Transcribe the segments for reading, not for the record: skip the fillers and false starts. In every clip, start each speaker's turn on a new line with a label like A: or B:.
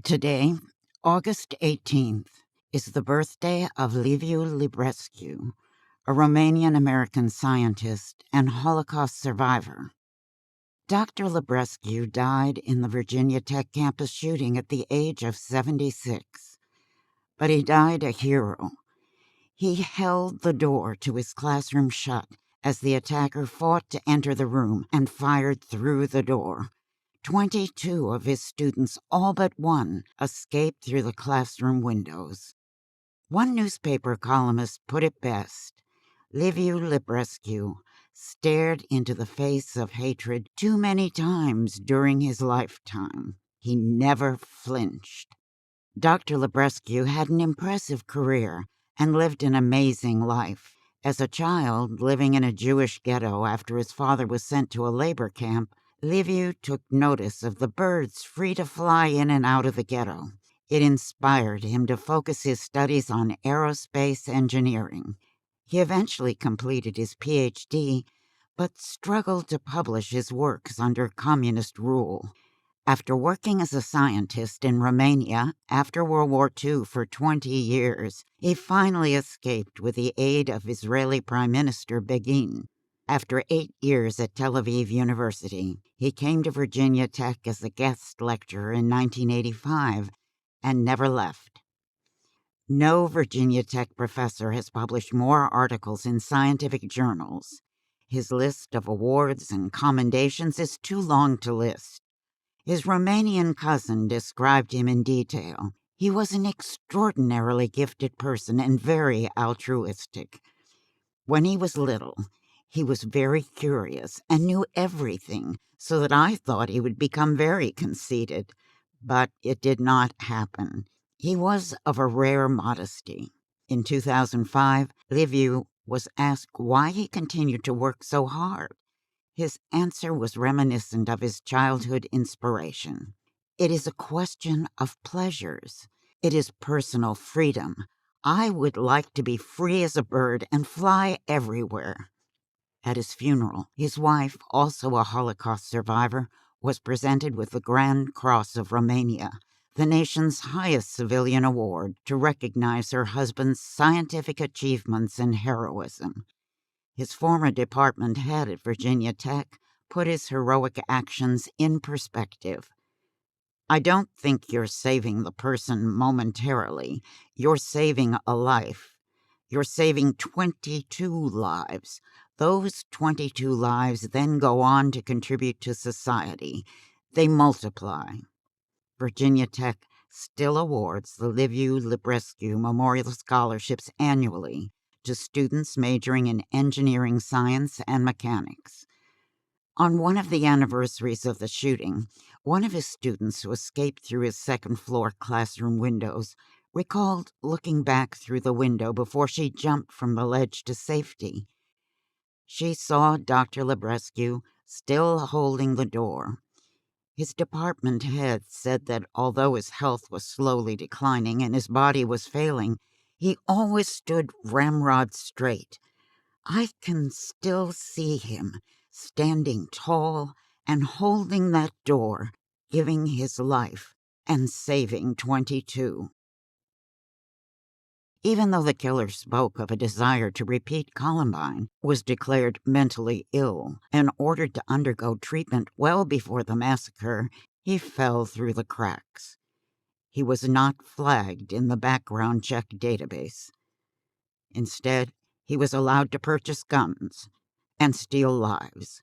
A: Today, August 18th, is the birthday of Liviu Librescu, a Romanian-American scientist and Holocaust survivor. Dr. Librescu died in the Virginia Tech campus shooting at the age of 76, but he died a hero. He held the door to his classroom shut as the attacker fought to enter the room and fired through the door. 22 of his students, all but one, escaped through the classroom windows. One newspaper columnist put it best: Liviu Librescu stared into the face of hatred too many times during his lifetime. He never flinched. Dr. Librescu had an impressive career and lived an amazing life. As a child living in a Jewish ghetto after his father was sent to a labor camp, Liviu took notice of the birds free to fly in and out of the ghetto. It inspired him to focus his studies on aerospace engineering. He eventually completed his PhD, but struggled to publish his works under communist rule. After working as a scientist in Romania after World War II for 20 years, he finally escaped with the aid of Israeli Prime Minister Begin. After 8 years at Tel Aviv University, he came to Virginia Tech as a guest lecturer in 1985 and never left. No Virginia Tech professor has published more articles in scientific journals. His list of awards and commendations is too long to list. His Romanian cousin described him in detail. He was an extraordinarily gifted person and very altruistic. When he was little, he was very curious and knew everything, so that I thought he would become very conceited. But it did not happen. He was of a rare modesty. In 2005, Liviu was asked why he continued to work so hard. His answer was reminiscent of his childhood inspiration. It is a question of pleasures. It is personal freedom. I would like to be free as a bird and fly everywhere. At his funeral, his wife, also a Holocaust survivor, was presented with the Grand Cross of Romania, the nation's highest civilian award, to recognize her husband's scientific achievements and heroism. His former department head at Virginia Tech put his heroic actions in perspective. I don't think you're saving the person momentarily. You're saving a life. You're saving 22 lives. Those 22 lives then go on to contribute to society. They multiply. Virginia Tech still awards the Liviu Librescu Memorial Scholarships annually to students majoring in engineering science and mechanics. On one of the anniversaries of the shooting, one of his students who escaped through his second-floor classroom windows recalled looking back through the window before she jumped from the ledge to safety. She saw Dr. Librescu still holding the door. His department head said that although his health was slowly declining and his body was failing, he always stood ramrod straight. I can still see him standing tall and holding that door, giving his life and saving 22. Even though the killer spoke of a desire to repeat Columbine, was declared mentally ill, and ordered to undergo treatment well before the massacre, he fell through the cracks. He was not flagged in the background check database. Instead, he was allowed to purchase guns and steal lives.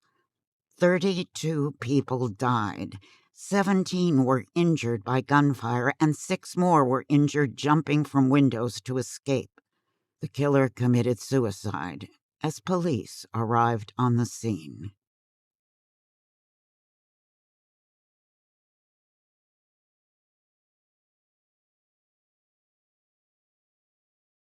A: 32 people died. 17 were injured by gunfire, and 6 more were injured jumping from windows to escape. The killer committed suicide as police arrived on the scene.